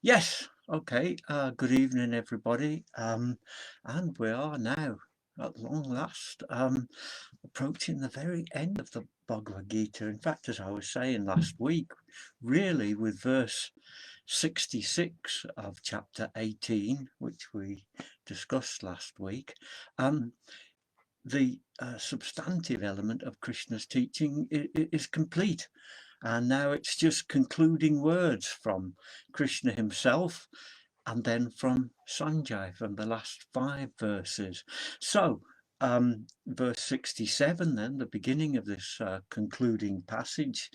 Yes, okay. Good evening, everybody. And we are now, at long last, approaching the very end of the Bhagavad Gita. In fact, as I was saying last week, really with verse 66 of chapter 18, which we discussed last week, the substantive element of Krishna's teaching is complete. And now it's just concluding words from Krishna himself and then from Sanjay, from the last 5 verses. So verse 67 then, the beginning of this concluding passage,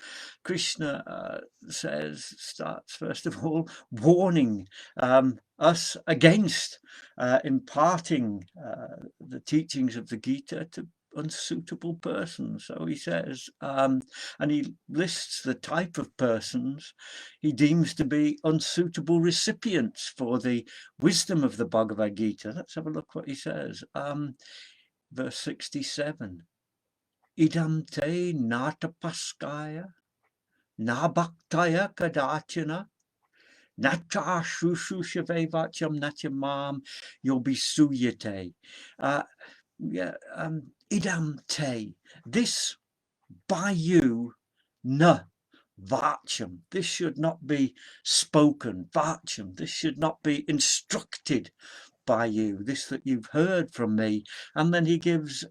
Krishna starts first of all warning us against imparting the teachings of the Gita to unsuitable persons. So he says, and he lists the type of persons he deems to be unsuitable recipients for the wisdom of the Bhagavad Gita. Let's have a look what he says. Verse 67. Idam te natapaskaya nabhaktaya kadachana nacha shushushave vacham nachamam yobisuyate. Idam te, this by you, na vacham, this should not be spoken, vacham, this should not be instructed by you, this that you've heard from me. And then he gives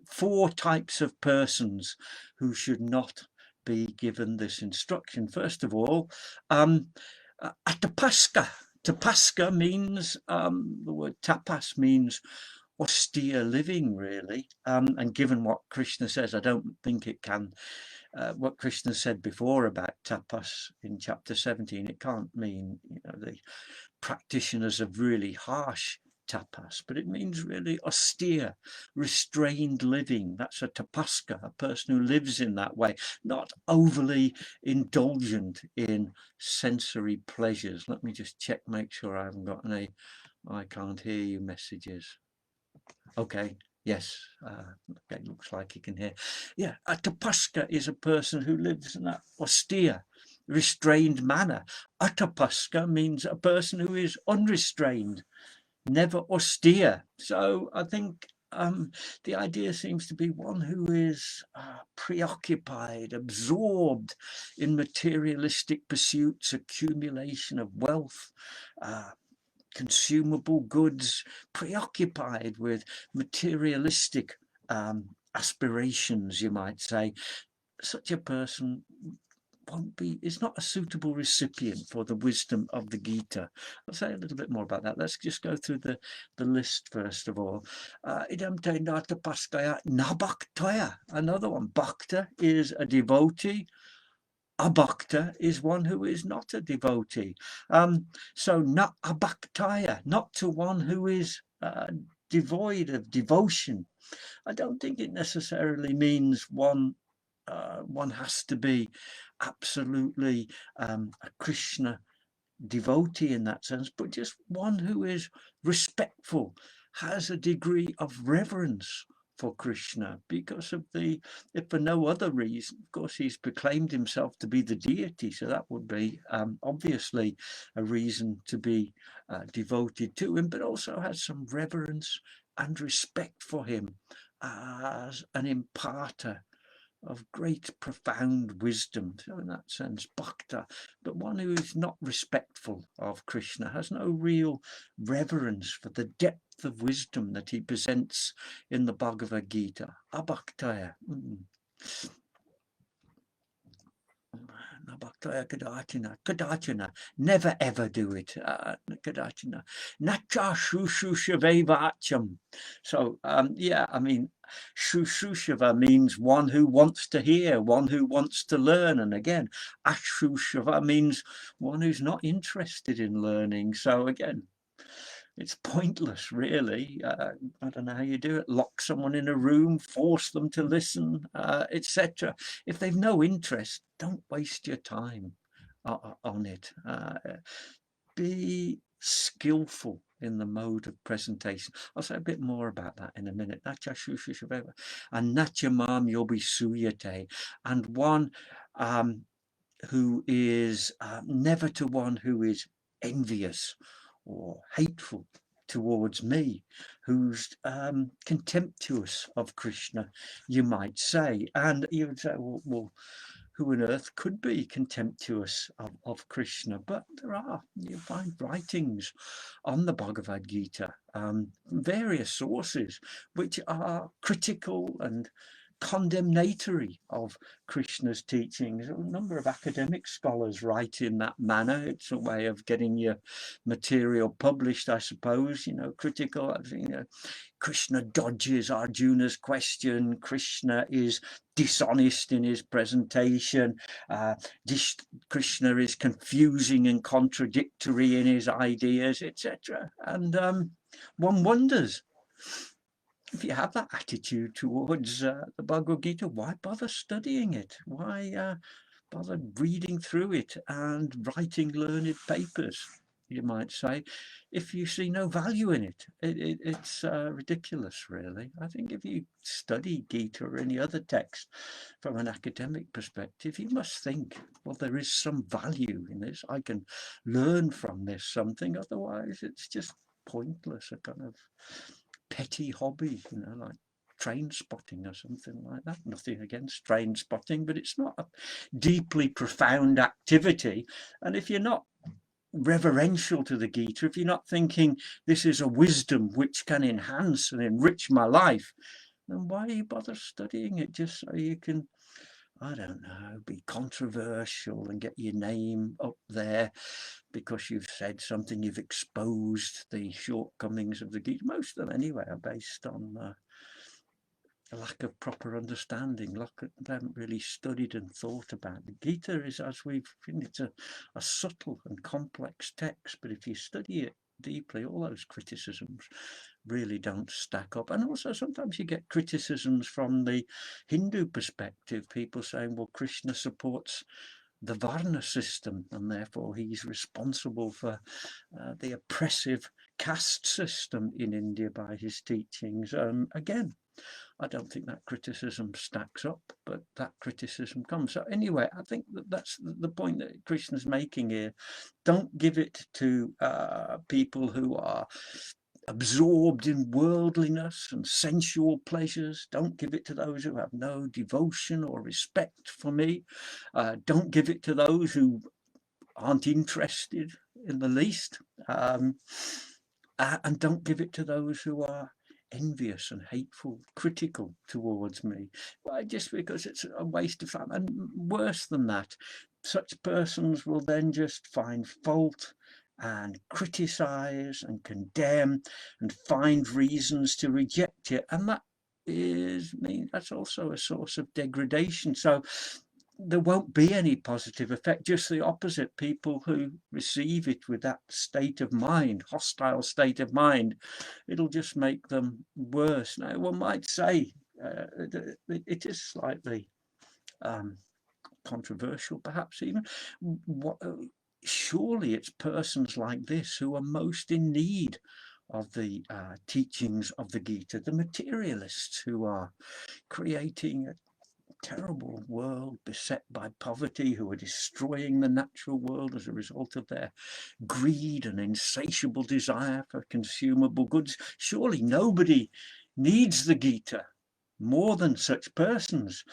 4 types of persons who should not be given this instruction. First of all, atapaska. Tapaska means, the word tapas means austere living, really, and given what Krishna says, I don't think it can, what Krishna said before about tapas in chapter 17, it can't mean, the practitioners of really harsh tapas, but it means really austere, restrained living. That's a tapaska, a person who lives in that way, not overly indulgent in sensory pleasures. Let me just check, make sure I haven't got any I can't hear you messages. Okay, yes, okay, looks like you can hear. Yeah, a tapaska is a person who lives in that austere, restrained manner. Atapaska means a person who is unrestrained, never austere. So I think the idea seems to be one who is preoccupied, absorbed in materialistic pursuits, accumulation of wealth, consumable goods, preoccupied with materialistic aspirations, you might say. Such a person is not a suitable recipient for the wisdom of the Gita. I'll say a little bit more about that. Let's just go through the list first of all. Idam te natapaskaya nabhaktaya. Another one. Bhakta is a devotee. Abhakta is one who is not a devotee. So not abhaktaya, not to one who is devoid of devotion. I don't think it necessarily means one has to be absolutely a Krishna devotee in that sense, but just one who is respectful, has a degree of reverence for Krishna, because of if for no other reason, of course, he's proclaimed himself to be the deity, so that would be obviously a reason to be devoted to him, but also has some reverence and respect for him as an imparter of great profound wisdom. So in that sense, bhakta, but one who is not respectful of Krishna, has no real reverence for the depth of wisdom that he presents in the Bhagavad Gita. Abhaktaya. Kadachana, never ever do it. Kadachana. Nacha shushushave. So, yeah, I mean, shushushava means one who wants to hear, one who wants to learn. And again, ashushava means one who's not interested in learning. So again, it's pointless, really. I don't know how you do it. Lock someone in a room, force them to listen, etc. If they've no interest, don't waste your time on it. Be skillful in the mode of presentation. I'll say a bit more about that in a minute. And nachamam yobisuyate, and one who is never to one who is envious or hateful towards me, who's contemptuous of Krishna, you might say. And you would say, well, who on earth could be contemptuous of Krishna? But you find writings on the Bhagavad-Gītā, various sources, which are critical and condemnatory of Krishna's teachings. A number of academic scholars write in that manner. It's a way of getting your material published, I suppose, critical. Krishna dodges Arjuna's question. Krishna is dishonest in his presentation. Krishna is confusing and contradictory in his ideas, etc. And one wonders, if you have that attitude towards the Bhagavad-Gītā, why bother studying it? Why bother reading through it and writing learned papers, you might say, if you see no value in it? It's ridiculous, really. I think if you study Gita or any other text from an academic perspective, you must think, well, there is some value in this. I can learn from this something. Otherwise, it's just pointless, a kind of petty hobby, like train spotting or something like that. Nothing against train spotting, but it's not a deeply profound activity. And if you're not reverential to the Gita, if you're not thinking this is a wisdom which can enhance and enrich my life, then why you bother studying it? Just so you can, I don't know, be controversial and get your name up there because you've said something, you've exposed the shortcomings of the Gita. Most of them, anyway, are based on a lack of proper understanding. They haven't really studied and thought about. The Gita is, as we've seen, it's a subtle and complex text, but if you study it deeply, all those criticisms really don't stack up. And also sometimes you get criticisms from the Hindu perspective, people saying, well, Krishna supports the Varna system and therefore he's responsible for the oppressive caste system in India by his teachings. Again, I don't think that criticism stacks up, but that criticism comes. So anyway, I think that's the point that Krishna's making here. Don't give it to people who are absorbed in worldliness and sensual pleasures. Don't give it to those who have no devotion or respect for me. Don't give it to those who aren't interested in the least. And don't give it to those who are envious and hateful, critical towards me. Why? Just because it's a waste of time. And worse than that, such persons will then just find fault and criticize and condemn and find reasons to reject it. And that's also a source of degradation. So there won't be any positive effect, just the opposite. People who receive it with that state of mind, hostile state of mind, it'll just make them worse. Now, one might say it is slightly controversial, perhaps even. Surely it's persons like this who are most in need of the teachings of the Gita, the materialists who are creating a terrible world beset by poverty, who are destroying the natural world as a result of their greed and insatiable desire for consumable goods. Surely nobody needs the Gita more than such persons.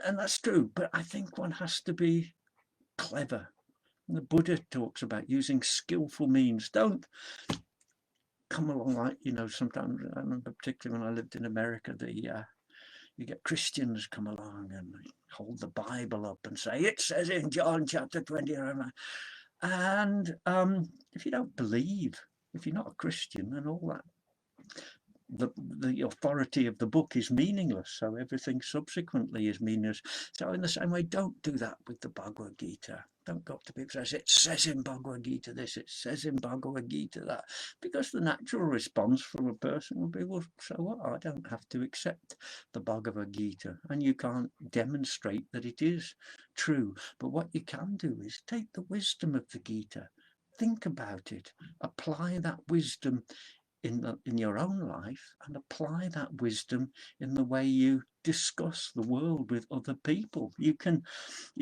And that's true, but I think one has to be clever. The Buddha talks about using skillful means. Don't come along like, sometimes, I remember particularly when I lived in America, you get Christians come along and hold the Bible up and say, it says in John chapter 20. And if you don't believe, if you're not a Christian, then all that, the authority of the book is meaningless. So everything subsequently is meaningless. So in the same way, don't do that with the Bhagavad-Gītā. Don't go up to people and say, it says in Bhagavad-Gītā this, it says in Bhagavad-Gītā that. Because the natural response from a person will be, well, so what? I don't have to accept the Bhagavad-Gītā. And you can't demonstrate that it is true. But what you can do is take the wisdom of the Gita, think about it, apply that wisdom in your own life and apply that wisdom in the way you discuss the world with other people. You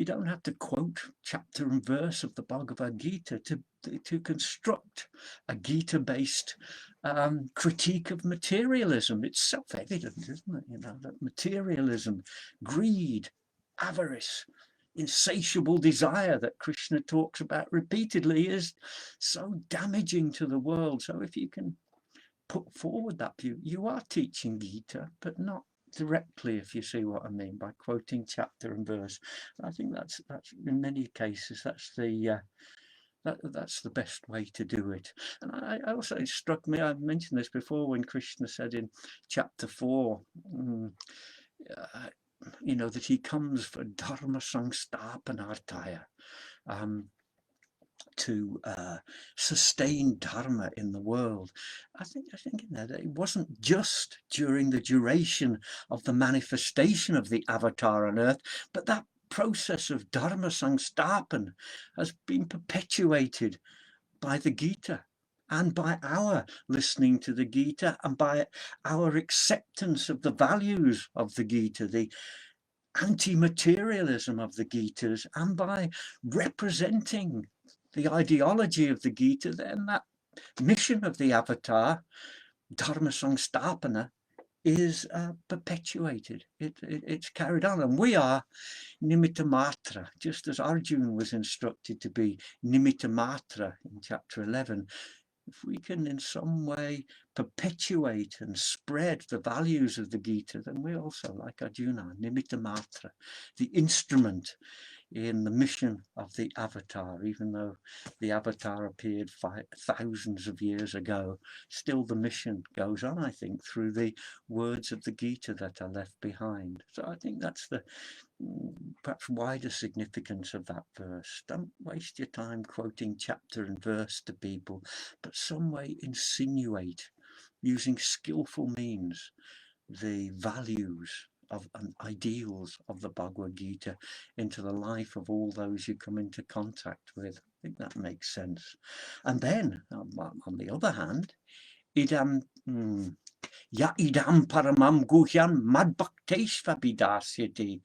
don't have to quote chapter and verse of the Bhagavad-Gītā to construct a Gita-based critique of materialism. It's self-evident, isn't it? You know, that materialism, greed, avarice, insatiable desire that Krishna talks about repeatedly is so damaging to the world. So if you can put forward that view, you are teaching Gita, but not directly, if you see what I mean, by quoting chapter and verse. I think that's in many cases that's the best way to do it. And I also, it struck me, I mentioned this before, when Krishna said in chapter 4, you know, that he comes for dharma sangstapanarthaya, to sustain dharma in the world. I think in there that it wasn't just during the duration of the manifestation of the avatar on earth, but that process of dharma sangstapan has been perpetuated by the Gita and by our listening to the Gita and by our acceptance of the values of the Gita, the anti-materialism of the Gitas, and by representing the ideology of the Gita. Then that mission of the avatar, dharma sangstapana, is perpetuated. It's carried on, and we are nimitta matra, just as Arjuna was instructed to be nimitta matra in chapter 11. If we can in some way perpetuate and spread the values of the Gita, then we also, like Arjuna, nimitta matra, the instrument in the mission of the avatar. Even though the avatar appeared thousands of years ago, still the mission goes on, I think, through the words of the Gita that are left behind. So I think that's the perhaps wider significance of that verse. Don't waste your time quoting chapter and verse to people, but some way insinuate, using skillful means, the values of and ideals of the Bhagavad-Gītā into the life of all those you come into contact with. I think that makes sense. And then, on the other hand, idam paramam guhyam madbhakteshva vidasyati.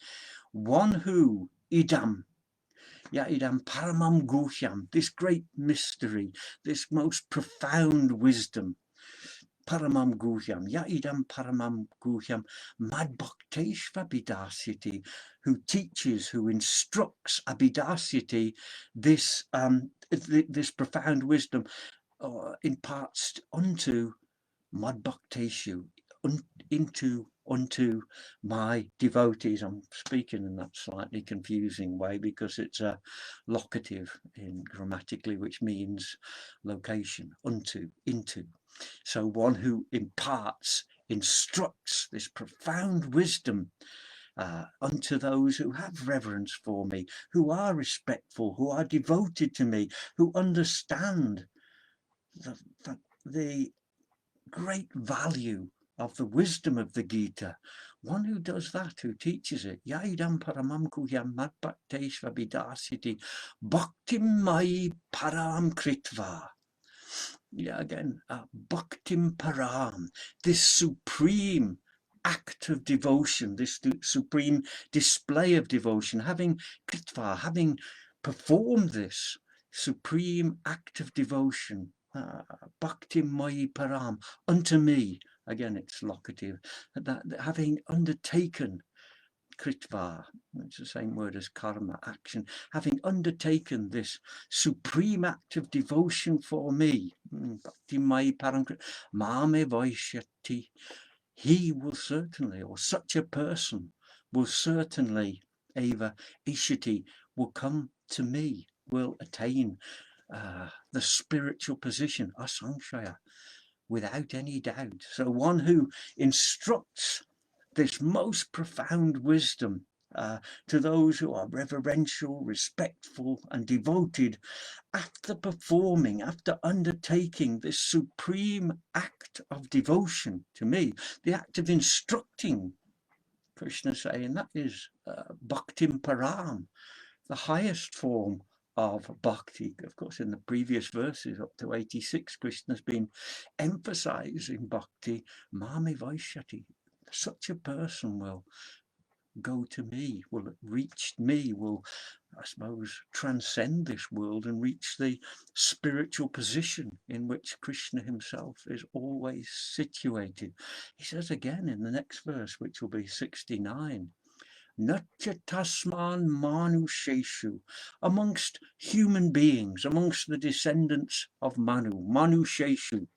One who, idam paramam guhyam, this great mystery, this most profound wisdom, paramam guhyam, idam paramam guhyam madbhakteshva vidasyati, who teaches, who instructs abidasyati, this profound wisdom, imparts unto madbhakteshu, unto my devotees. I'm speaking in that slightly confusing way because it's a locative in grammatically, which means location, unto, into. So one who imparts, instructs this profound wisdom unto those who have reverence for me, who are respectful, who are devoted to me, who understand the great value of the wisdom of the Gita. One who does that, who teaches it, yaidam paramam guhyam madbhakteshva vidasyati bhaktim mai param kritva. Yeah, again, bhaktim param, this supreme act of devotion, this supreme display of devotion, having kritva, having performed this supreme act of devotion, bhaktim mai param, unto me. Again, it's locative. That having undertaken kritva, it's the same word as karma, action, having undertaken this supreme act of devotion for me, bhaktim mai param mame vaishyati, he will certainly, or such a person will certainly, eva ishati, will come to me, will attain the spiritual position, asamshaya, without any doubt. So one who instructs this most profound wisdom to those who are reverential, respectful and devoted, after performing, after undertaking this supreme act of devotion to me, the act of instructing, Krishna saying that is bhaktim param, the highest form of bhakti. Of course, in the previous verses up to 86, Krishna's been emphasizing bhakti. Mami Vaishyati. Such a person will go to me, will reach me, will, I suppose, transcend this world and reach the spiritual position in which Krishna himself is always situated. He says again in the next verse, which will be 69, Natya tasman manusheshu, amongst human beings, amongst the descendants of Manusheshu,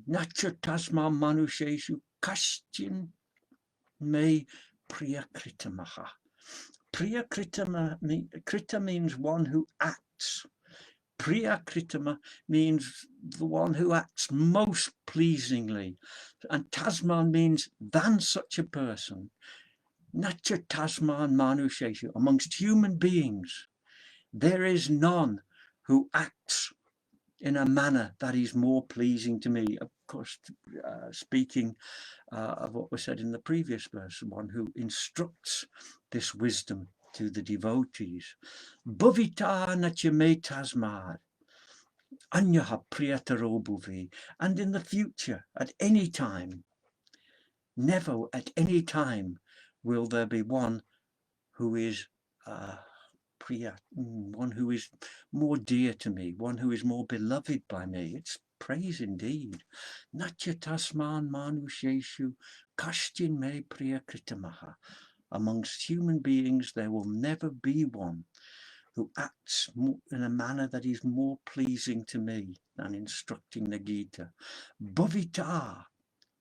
Natya tasman manusheshu kaschin me priyakritamaha. Krita means one who acts. Priyakritama means the one who acts most pleasingly. And Tasman means than such a person. Natya Tasman Manusheshu, amongst human beings, there is none who acts in a manner that is more pleasing to me. Of course, speaking of what was said in the previous verse, one who instructs this wisdom to the devotees. Bhavita natyame tasmad, anyaha priyataro bhuvi. And in the future, at any time, never at any time, will there be one who is priya, one who is more dear to me, one who is more beloved by me. It's praise indeed. Natya tasman manusheshu kashtin me priyakritamaha. Amongst human beings there will never be one who acts in a manner that is more pleasing to me than instructing the Gita. Bhavita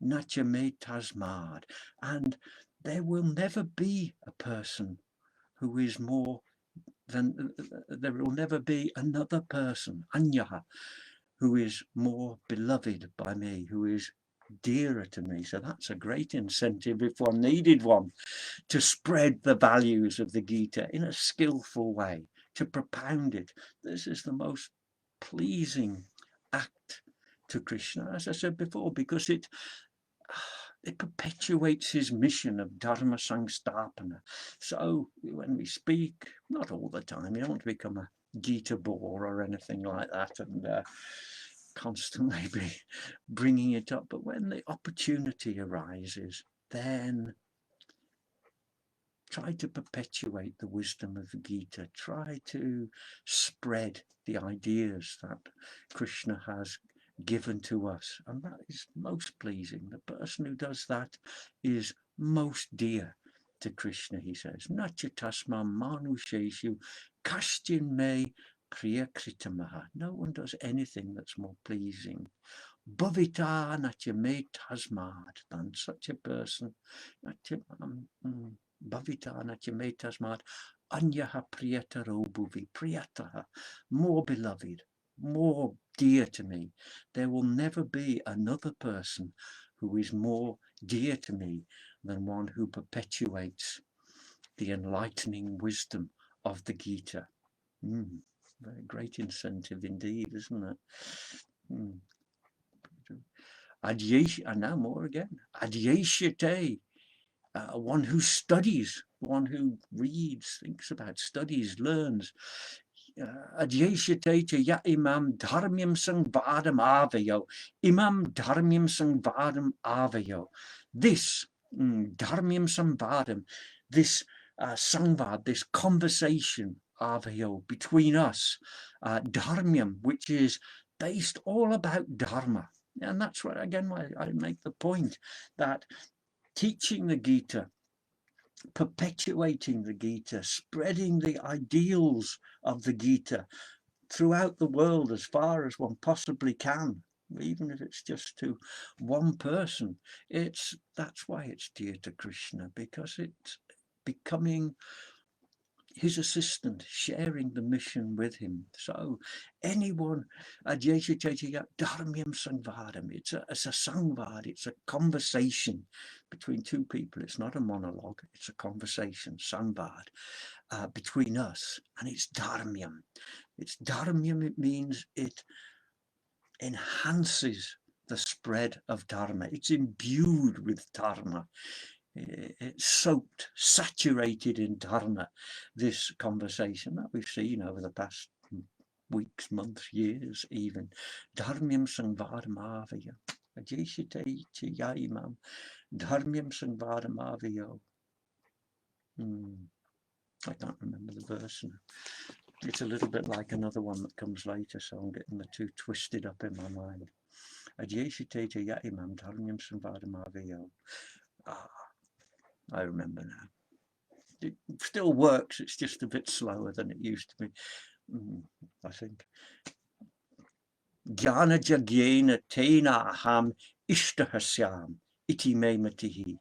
natya me tasmad. And there will never be a person who is more than, there will never be another person, anyaha, who is more beloved by me, who is dearer to me. So that's a great incentive, if one needed one, to spread the values of the Gita in a skillful way, to propound it. This is the most pleasing act to Krishna, as I said before, because it perpetuates his mission of Dharma Samstapana. So when we speak, not all the time, you don't want to become a Gita bore or anything like that and constantly be bringing it up. But when the opportunity arises, then try to perpetuate the wisdom of the Gita. Try to spread the ideas that Krishna has given to us, and that is most pleasing. The person who does that is most dear to Krishna, he says. Natya tasma manusheshu kashtin me priyakritamaha. No one does anything that's more pleasing. Bhavita natya me tasmad, than such a person. Bhavita natya me tasmad anyaha priyataro bhuvi. Priyataha, more beloved, more dear to me. There will never be another person who is more dear to me than one who perpetuates the enlightening wisdom of the Gita. Very great incentive indeed, isn't it? And now more again. Adyeshyate, one who studies, one who reads, thinks about, studies, learns. Adyeshyate ya imam dharmyam sangvadam avayo. Imam dharmyam sangvadam avayo. This dharmyam sangvadam, this sangvad, this conversation avayo, between us, dharmyam, which is based all about dharma. And that's what, again, why I make the point that teaching the Gita, perpetuating the Gita, spreading the ideals of the Gita throughout the world as far as one possibly can, even if it's just to one person, that's why it's dear to Krishna, because it's becoming his assistant, sharing the mission with him. So anyone, dharmyam sangvadam, it's a sangvad, it's a conversation between two people. It's not a monologue, it's a conversation, sangvad, between us, and it's dharmyam. It's dharmyam, it means it enhances the spread of dharma. It's imbued with dharma. It's soaked, saturated in dharma, this conversation that we've seen over the past weeks, months, years even. Dharmamium Sangvaramavaya, Ajeshite Chayayimam, Dharmamium Sangvaramavayo. I can't remember the verse now. It's a little bit like another one that comes later, so I'm getting the two twisted up in my mind. Ajeshite Chayayimam, Dharmamium Sangvaramavayo. I remember now. It still works, it's just a bit slower than it used to be, I think. Jnana jagyena tena aham ishtahasyam iti me matihi.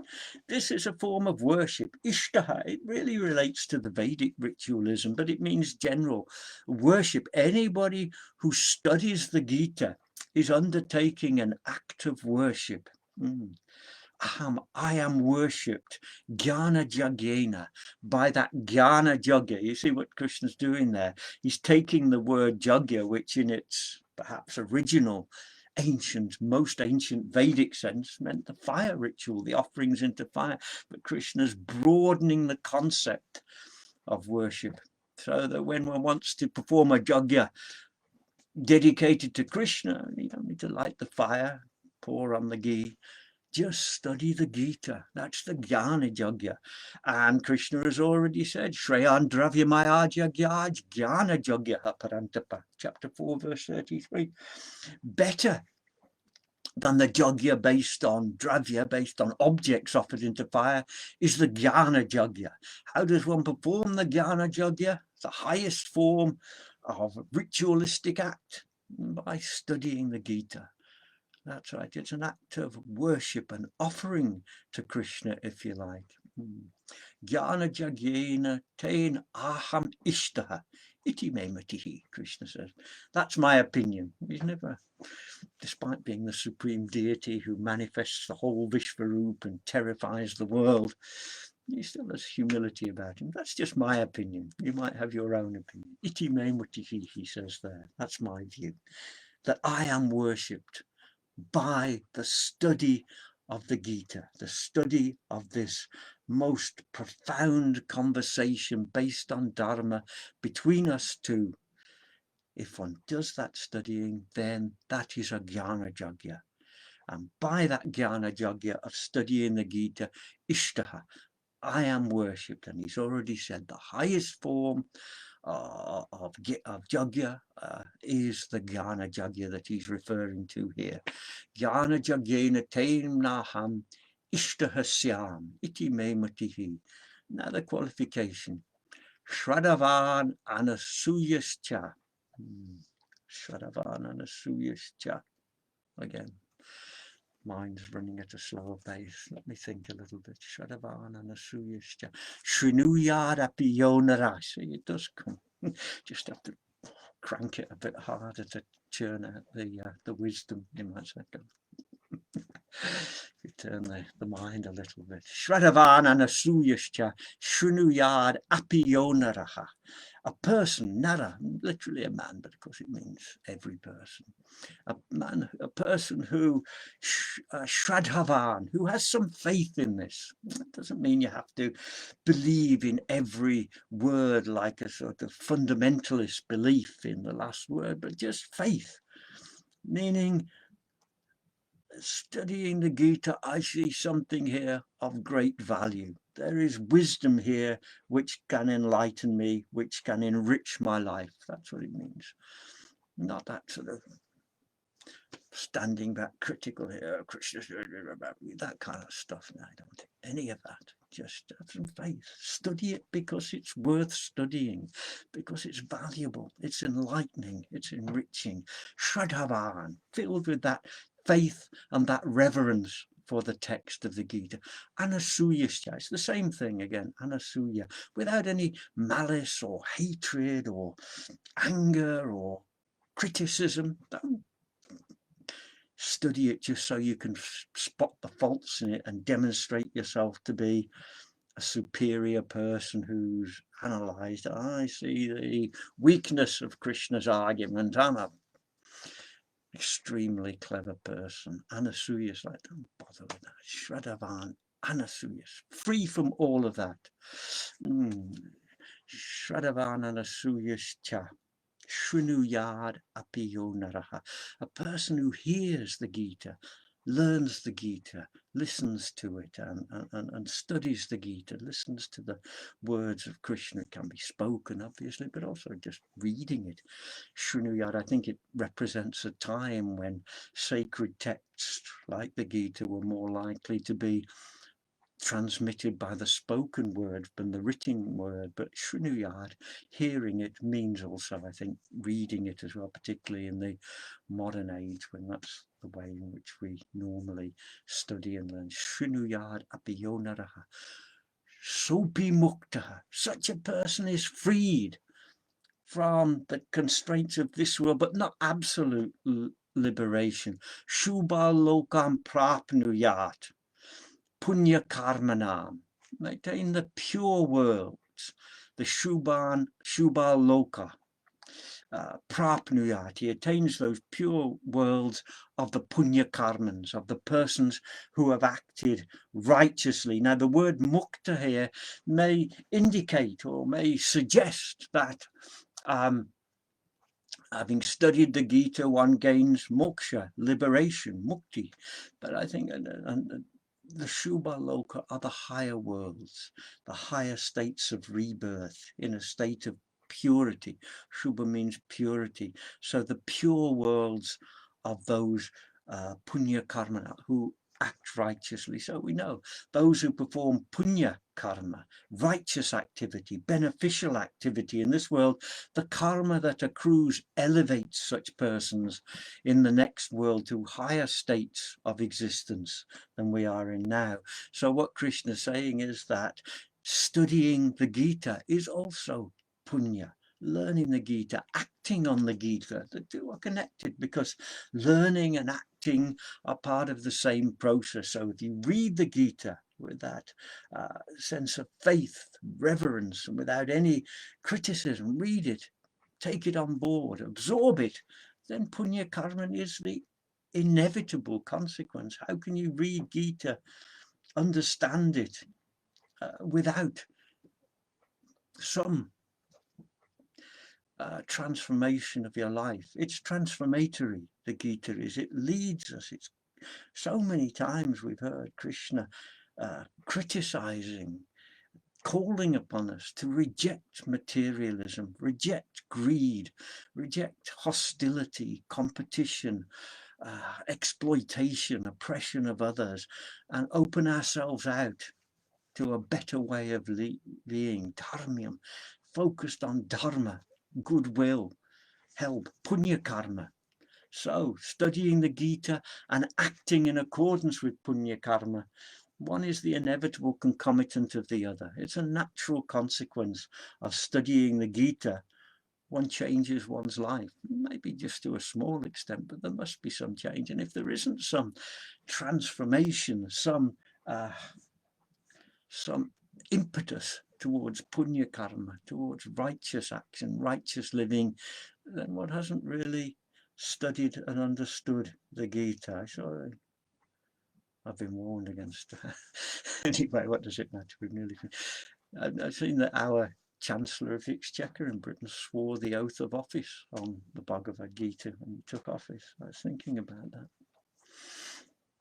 This is a form of worship. Ishtaha, it really relates to the Vedic ritualism, but it means general worship. Anybody who studies the Gita is undertaking an act of worship. I am worshipped, jnana jagyena, by that jnana jagya. You see what Krishna's doing there? He's taking the word jagya, which in its perhaps original, most ancient Vedic sense meant the fire ritual, the offerings into fire. But Krishna's broadening the concept of worship so that when one wants to perform a jagya dedicated to Krishna, you don't need to light the fire, pour on the ghee. Just study the Gita. That's the Jnana Jagya. And Krishna has already said, Shreyan Dravyamaya Jagyaj Jnana Jagya Parantapa, chapter 4, verse 33. Better than the Jagya based on Dravya, based on objects offered into fire, is the Jnana Jagya. How does one perform the Jnana Jagya? The highest form of ritualistic act, by studying the Gita. That's right, it's an act of worship and offering to Krishna, if you like. Jnana jagyena ten aham ishtaha iti me matihi, Krishna says. That's my opinion. He's never, despite being the supreme deity who manifests the whole Vishvarup and terrifies the world, he still has humility about him. That's just my opinion. You might have your own opinion. Iti me matihi, he says there. That's my view. That I am worshipped by the study of the Gita, the study of this most profound conversation based on Dharma between us two. If one does that studying, then that is a Jnana Jagya. And by that Jnana Jagya of studying the Gita, Ishtaha, I am worshipped. And he's already said the highest form of Jagya is the Jnana Jagya that he's referring to here. Jnana Jagyena Taim Naham Ishtahasyam Iti Me Matihi. Now the qualification. Shraddhavan Anasuyascha. Shraddhavan Anasuyascha. Again, mind's running at a slower pace. Let me think a little bit. Shraddhavan Anasuyascha. Shrinuyad api yonara. See, it does come. Just have to crank it a bit harder to churn out the wisdom, you might say. You turn the mind a little bit. Shraddhavan anasuyascha shrunuyad api yonaraha. A person, nara, literally a man, but of course it means every person. A person who, shraddhavan, who has some faith in this. That doesn't mean you have to believe in every word like a sort of fundamentalist belief in the last word, but just faith, meaning studying the Gita, I see something here of great value. There is wisdom here which can enlighten me, which can enrich my life. That's what it means. Not that sort of standing back critical here, Krishna, that kind of stuff. No, I don't think any of that. Just have some faith. Study it because it's worth studying, because it's valuable, it's enlightening, it's enriching. Shraddhavan, filled with that faith and that reverence for the text of the Gita. Anasuyascha, it's the same thing again, anasuya, without any malice or hatred or anger or criticism. Don't study it just so you can spot the faults in it and demonstrate yourself to be a superior person who's analysed. I see the weakness of Krishna's argument. I'm a extremely clever person. Anasuya is like, don't bother with that. Shraddhavan anasuyas, free from all of that. Shradhavan anasuyas cha. Shrunuyad apiyo naraha. A person who hears the Gita, learns the Gita, listens to it and studies the Gita, listens to the words of Krishna. It can be spoken, obviously, but also just reading it. Shrunuyad, I think it represents a time when sacred texts like the Gita were more likely to be transmitted by the spoken word than the written word, but Shrunuyad, hearing it, means also, I think, reading it as well, particularly in the modern age when that's the way in which we normally study and learn. Shrunuyad apiyonaraha. Sopi muktaha. Such a person is freed from the constraints of this world, but not absolute liberation. Shubha lokam prapnuyat. Punya karmanam, attain the pure worlds, the Shubha Loka, Prapnuyat. He attains those pure worlds of the Punya Karmans, of the persons who have acted righteously. Now, the word mukta here may indicate or may suggest that having studied the Gita, one gains moksha, liberation, mukti. But I think the Shubha Loka are the higher worlds, the higher states of rebirth in a state of purity. Shubha means purity. So the pure worlds of those punya karma who act righteously. So we know those who perform punya karma, righteous activity, beneficial activity in this world, the karma that accrues elevates such persons in the next world to higher states of existence than we are in now. So what Krishna is saying is that studying the Gita is also punya. Learning the Gita, acting on the Gita, the two are connected because learning and acting are part of the same process. So if you read the Gita with that sense of faith, reverence, and without any criticism, read it, take it on board, absorb it, then punya karma is the inevitable consequence. How can you read Gita, understand it without some transformation of your life? It's transformatory, the Gita is. It leads us. It's so many times we've heard Krishna criticizing, calling upon us to reject materialism, reject greed, reject hostility, competition, exploitation, oppression of others, and open ourselves out to a better way of being, Dharmamium, focused on Dharma, goodwill, help, punya karma. So studying the Gita and acting in accordance with punya karma, one is the inevitable concomitant of the other. It's a natural consequence of studying the Gita. One changes one's life, maybe just to a small extent, but there must be some change. And if there isn't some transformation, some impetus towards punya karma, towards righteous action, righteous living, then one hasn't really studied and understood the Gita. So I've been warned against. Anyway, what does it matter? We've nearly finished. I've seen that our Chancellor of the Exchequer in Britain swore the oath of office on the Bhagavadgītā when he took office. I was thinking about that.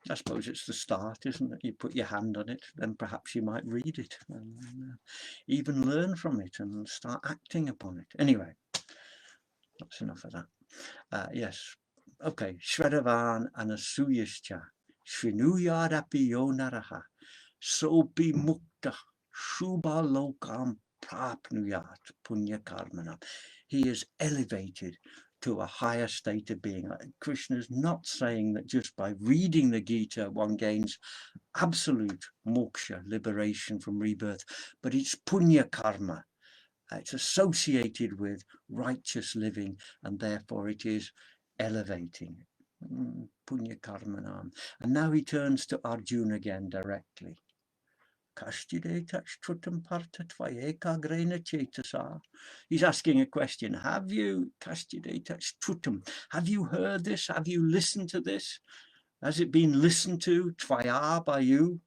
I suppose it's the start, isn't it? You put your hand on it, then perhaps you might read it and even learn from it and start acting upon it. Anyway, that's enough of that. Yes. Okay. Shvedavan anasuyascha shrinuyadapi yonaraha sopi mukta shubha lokam prapnuyat punya karmanam. He is elevated to a higher state of being. Krishna is not saying that just by reading the Gita one gains absolute moksha, liberation from rebirth, but it's punya karma. It's associated with righteous living, and therefore it is elevating. Punya karmanam. And now he turns to Arjuna again directly. He's asking a question. Have you heard this? Have you listened to this? Has it been listened to tvaya by you?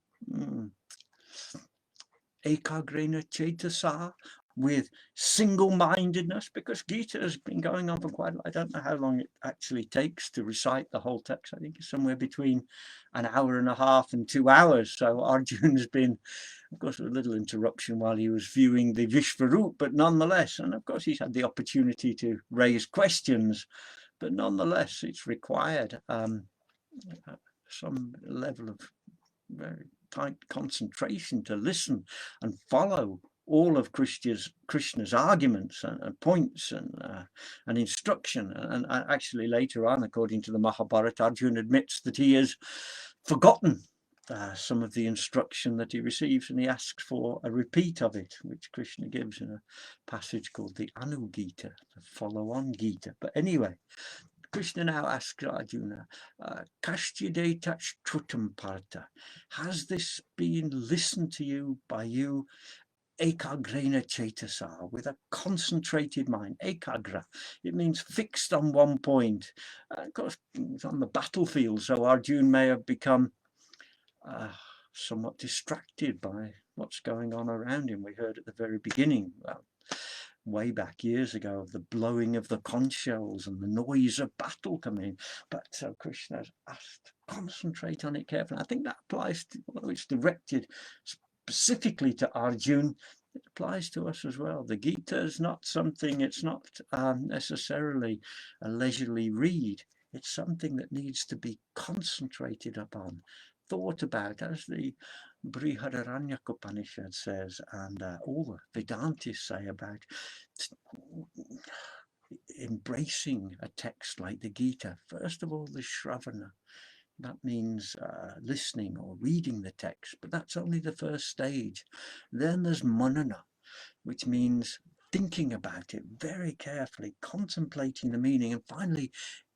Ekagrena Chetasa, with single-mindedness, because Gita has been going on for quite, I don't know how long it actually takes to recite the whole text. I think it's somewhere between an hour and a half and 2 hours. So Arjuna's been, of course, a little interruption while he was viewing the Vishvarup, but nonetheless, and of course he's had the opportunity to raise questions, but nonetheless it's required some level of very tight concentration to listen and follow all of Krishna's arguments and points and instruction. And actually later on, according to the Mahabharata, Arjuna admits that he has forgotten some of the instruction that he receives, and he asks for a repeat of it, which Krishna gives in a passage called the Anugita, the follow-on Gita. But anyway, Krishna now asks Arjuna, Kashyadeta Shrutam Partha, has this been listened to you by you, Ekagrena Chetasa, with a concentrated mind? Ekagra, it means fixed on one point. Of course, it's on the battlefield, so Arjuna may have become somewhat distracted by what's going on around him. We heard at the very beginning, way back years ago, of the blowing of the conch shells and the noise of battle coming. But so Krishna has asked, concentrate on it carefully. I think that applies to, although it's directed specifically to Arjuna, it applies to us as well. The Gita is not something, it's not necessarily a leisurely read. It's something that needs to be concentrated upon, thought about, as the Brihadaranyaka says, and all the Vedantis say about embracing a text like the Gita. First of all, the Shravana. That means listening or reading the text, but that's only the first stage. Then there's Manana, which means thinking about it very carefully, contemplating the meaning, and finally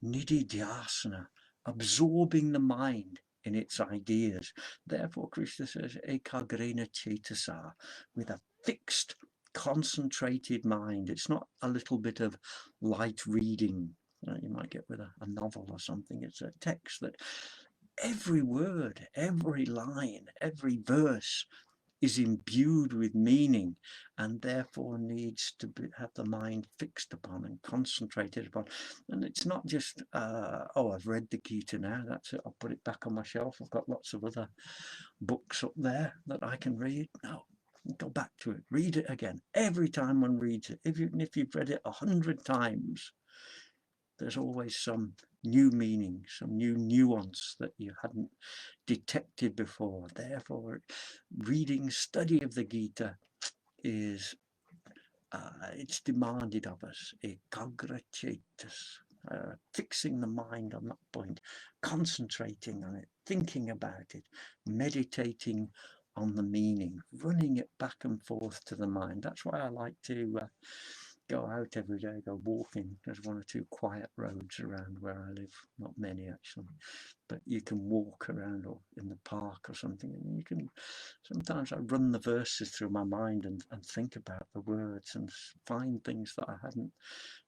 Nididhyasana, absorbing the mind in its ideas. Therefore, Krishna says, Ekagrena Chetasa, with a fixed, concentrated mind. It's not a little bit of light reading you might get with a novel or something. It's a text that every word, every line, every verse is imbued with meaning, and therefore needs to have the mind fixed upon and concentrated upon. And it's not just, oh, I've read the Gita now, that's it, I'll put it back on my shelf, I've got lots of other books up there that I can read. No, go back to it, read it again. Every time one reads it, even if you've read it 100 times, there's always some new meaning, some new nuance that you hadn't detected before. Therefore, reading, study of the Gita is, it's demanded of us, ekagra chetas, fixing the mind on that point, concentrating on it, thinking about it, meditating on the meaning, running it back and forth to the mind. That's why I like to go out every day, go walking. There's one or two quiet roads around where I live, not many actually, but you can walk around or in the park or something, and you can, sometimes I run the verses through my mind and think about the words and find things that I hadn't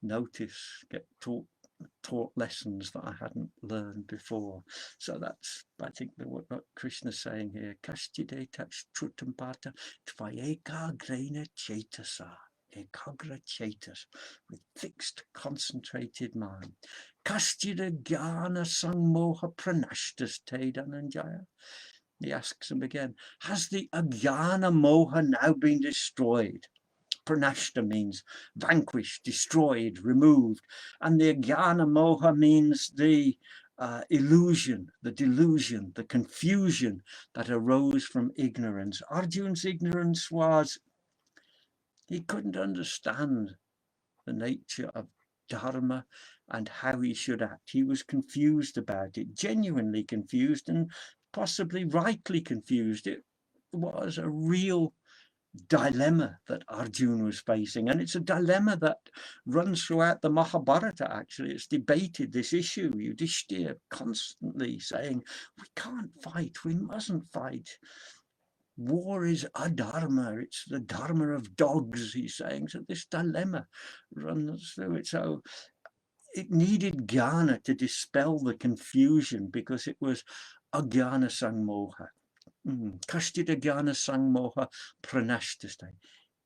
noticed, get taught lessons that I hadn't learned before. So that's, I think, what Krishna's saying here, Kashyadeta Shrutam Partha Tvayeka Grena Chetasa, ekagra chetas, with fixed, concentrated mind. Kashyada Jnana Sangmoha Pranashtas Te Dhananjaya. He asks him again, has the Ajnana Moha now been destroyed? Pranashta means vanquished, destroyed, removed. And the Ajnana Moha means the illusion, the delusion, the confusion that arose from ignorance. Arjuna's ignorance was, he couldn't understand the nature of Dharma and how he should act. He was confused about it, genuinely confused, and possibly rightly confused. It was a real dilemma that Arjuna was facing, and it's a dilemma that runs throughout the Mahabharata. Actually, it's debated, this issue. Yudhishthira constantly saying, we can't fight, we mustn't fight. War is adharma, it's the dharma of dogs, he's saying. So this dilemma runs through it. So it needed jnana to dispel the confusion, because it was ajnana sangmoha. Kashtita Jnana Sangmoha Pranashtastai.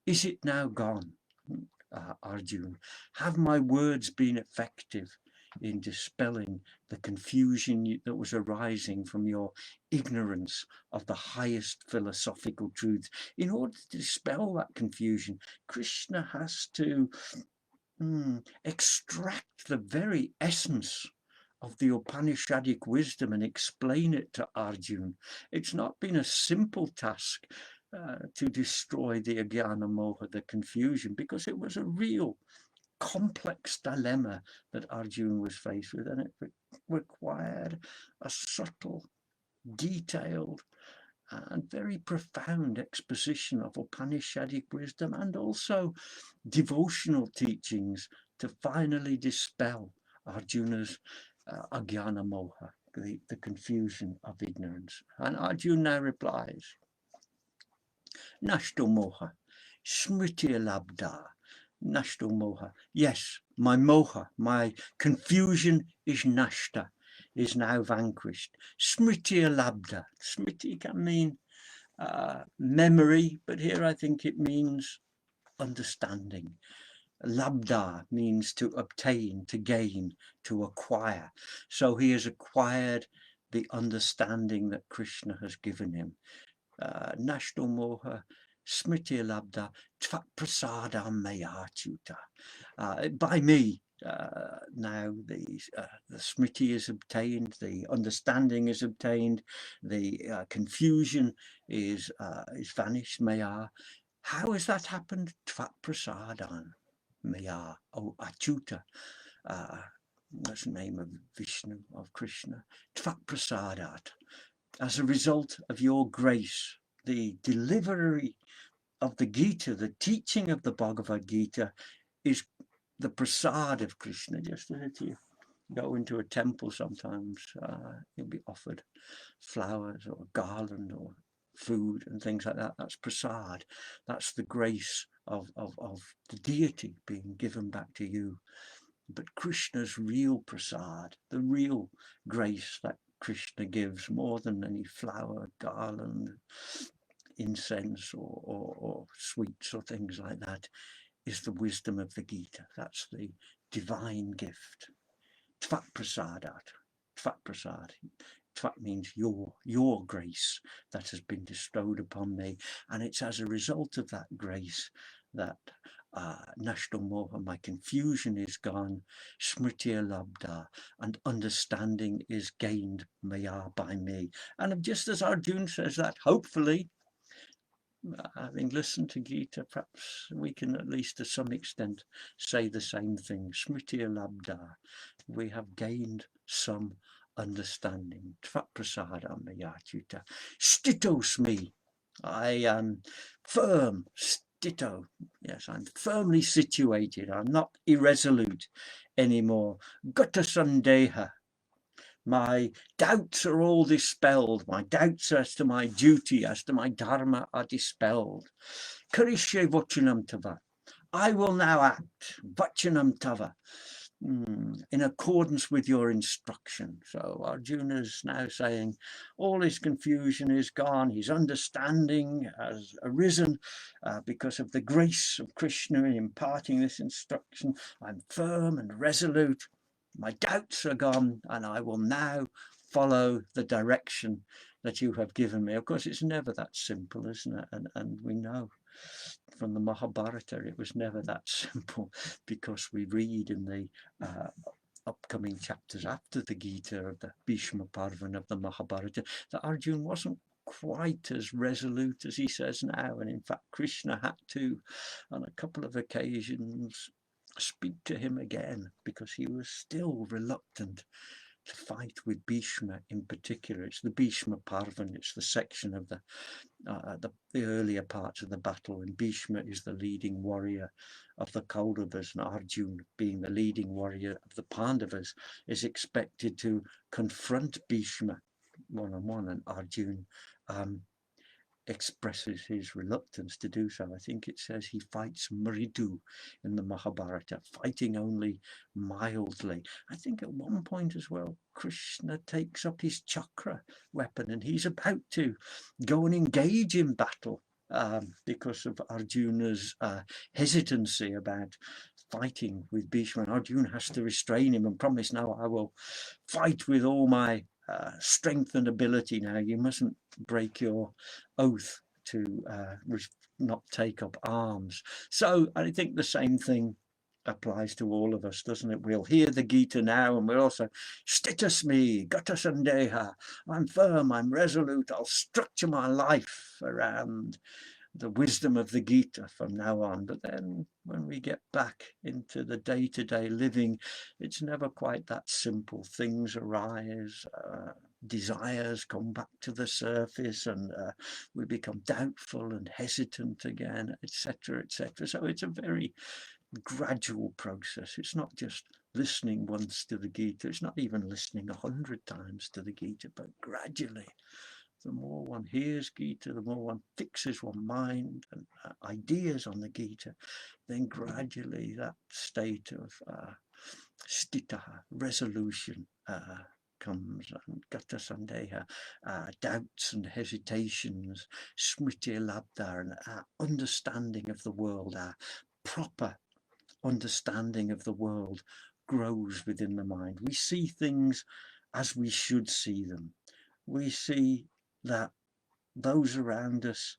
Is it now gone, Arjuna? Have my words been effective in dispelling the confusion that was arising from your ignorance of the highest philosophical truths? In order to dispel that confusion, Krishna has to extract the very essence of the Upanishadic wisdom and explain it to Arjuna. It's not been a simple task to destroy the Ajnana Moha, the confusion, because it was a real complex dilemma that Arjuna was faced with, and it required a subtle, detailed, and very profound exposition of Upanishadic wisdom and also devotional teachings to finally dispel Arjuna's Ajnana Moha, the confusion of ignorance. And Arjuna now replies, Nashto Moha, Smriti Labdha, Nashto Moha. Yes, my Moha, my confusion is Nashta, is now vanquished. Smriti Labdha. Smriti can mean memory, but here I think it means understanding. Labdha means to obtain, to gain, to acquire. So he has acquired the understanding that Krishna has given him. Nashto Moha, Smriti Labdha, Tvat Prasada Mayachyuta. By me, now the Smriti is obtained, the understanding is obtained, the confusion is vanished, Maya. How has that happened? Tvat Prasadan Maya, oh Achyuta. That's the name of Vishnu, of Krishna. Tvat Prasadat. As a result of your grace, the delivery of the Gita, the teaching of the Bhagavadgītā, is the prasad of Krishna. Just as if you go into a temple sometimes, you'll be offered flowers or garland or food and things like that. That's prasad. That's the grace of the deity being given back to you. But Krishna's real prasad, the real grace that Krishna gives, more than any flower, garland, incense or sweets or things like that, is the wisdom of the Gita. That's the divine gift. Tvat prasadat. Tvat prasad. Tvat means your grace that has been bestowed upon me. And it's as a result of that grace that Nashto Moha, my confusion is gone, Smriti Labdha, and understanding is gained Maya, by me. And just as Arjuna says that, hopefully, having listened to Gita, perhaps we can at least to some extent say the same thing. Smriti Labdha, we have gained some understanding. Tvat prasadam mayachyuta. Stitosmi, I am firm. Stito, yes, I'm firmly situated. I'm not irresolute anymore. Gata sandeha. My doubts are all dispelled. My doubts as to my duty, as to my dharma are dispelled. Karishe vachanam tava. I will now act. Vachanam tava. In accordance with your instruction. So Arjuna is now saying all his confusion is gone. His understanding has arisen because of the grace of Krishna in imparting this instruction. I'm firm and resolute. My doubts are gone, and I will now follow the direction that you have given me. Of course, it's never that simple, isn't it? And we know from the Mahabharata it was never that simple, because we read in the upcoming chapters after the Gita of the Bhishma Parvan of the Mahabharata that Arjuna wasn't quite as resolute as he says now. And in fact, Krishna had to, on a couple of occasions, speak to him again, because he was still reluctant to fight with Bhishma in particular. It's the Bhishma Parvan, it's the section of the earlier parts of the battle, and Bhishma is the leading warrior of the Kauravas, and Arjuna, being the leading warrior of the Pandavas, is expected to confront Bhishma one-on-one, and Arjuna expresses his reluctance to do so. I think it says he fights mridu in the Mahabharata, fighting only mildly. I think at one point as well, Krishna takes up his chakra weapon and he's about to go and engage in battle because of Arjuna's hesitancy about fighting with Bhishma. And Arjuna has to restrain him and promise, no, I will fight with all my strength and ability. Now you mustn't break your oath to not take up arms. So I think the same thing applies to all of us, doesn't it? We'll hear the Gita now and we'll also stitasmi gata sandeha. I'm firm, I'm resolute, I'll structure my life around the wisdom of the Gita from now on. But then when we get back into the day-to-day living, it's never quite that simple. Things arise, desires come back to the surface, and we become doubtful and hesitant again, etc., etc. So it's a very gradual process. It's not just listening once to the Gita, it's not even listening 100 times to the Gita, but gradually, the more one hears Gita, the more one fixes one mind and ideas on the Gita, then gradually that state of stita, resolution, comes, and gata sandeha, doubts and hesitations, smriti labdha, and understanding of the world, our proper understanding of the world grows within the mind. We see things as we should see them. We see that those around us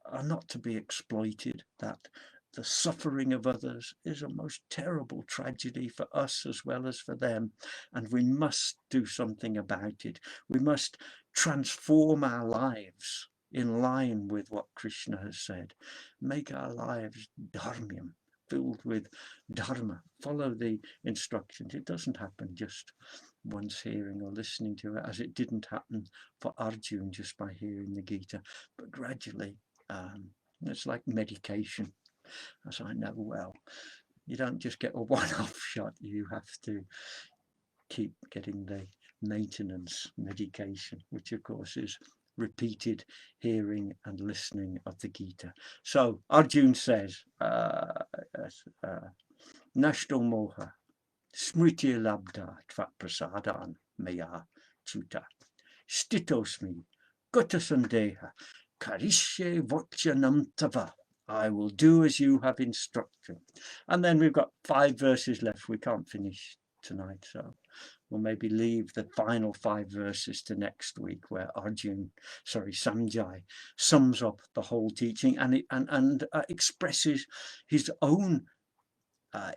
are not to be exploited, that the suffering of others is a most terrible tragedy for us as well as for them, and we must do something about it. We must transform our lives in line with what Krishna has said. Make our lives Dharmamium, filled with Dharma. Follow the instructions. It doesn't happen just once hearing or listening to it, as it didn't happen for Arjuna just by hearing the Gita, but gradually. It's like medication, as I know well. You don't just get a one-off shot, you have to keep getting the maintenance medication, which of course is repeated hearing and listening of the Gita. So Arjuna says, Nashto moha smriti labdha tvat prasadan maya chuta stitosmi gata sandeha karishe vachanam tava. I will do as you have instructed. And then we've got 5 verses left. We can't finish tonight, so we'll maybe leave the final 5 verses to next week, where Sanjay sums up the whole teaching and expresses his own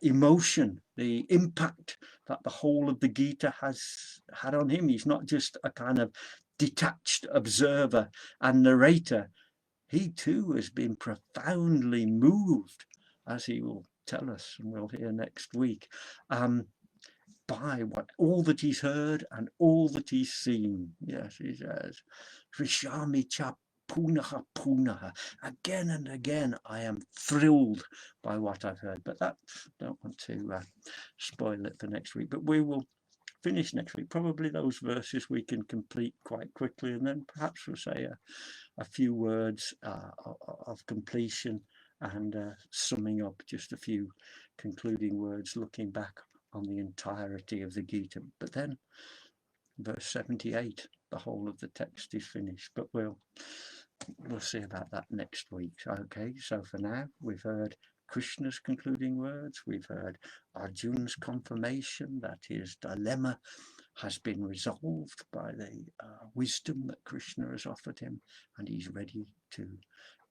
emotion, the impact that the whole of the Gita has had on him. He's not just a kind of detached observer and narrator. He too has been profoundly moved, as he will tell us, and we'll hear next week, by all that he's heard and all that he's seen. Yes, he says, Rishami cha punaha punaha. Again and again, I am thrilled by what I've heard. But that, don't want to spoil it for next week. But we will finish next week. Probably those verses we can complete quite quickly, and then perhaps we'll say a few words of completion and summing up, just a few concluding words, looking back on the entirety of the Gita. But then verse 78, the whole of the text is finished, but we'll see about that next week. Okay, so for now we've heard Krishna's concluding words, we've heard Arjuna's confirmation that his dilemma has been resolved by the wisdom that Krishna has offered him, and he's ready to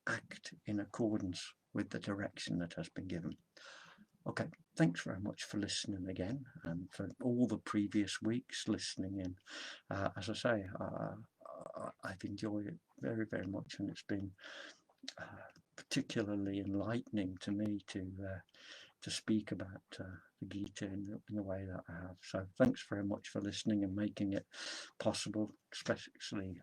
act in accordance with the direction that has been given. Okay, thanks very much for listening again, and for all the previous weeks listening in. As I say, I've enjoyed it very, very much, and it's been particularly enlightening to me to speak about the Gita in the way that I have. So thanks very much for listening and making it possible, especially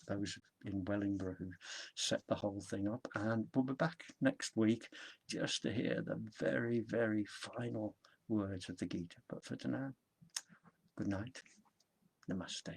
those in Wellingborough who set the whole thing up. And we'll be back next week just to hear the very, very final words of the Gita. But for now, good night. Namaste.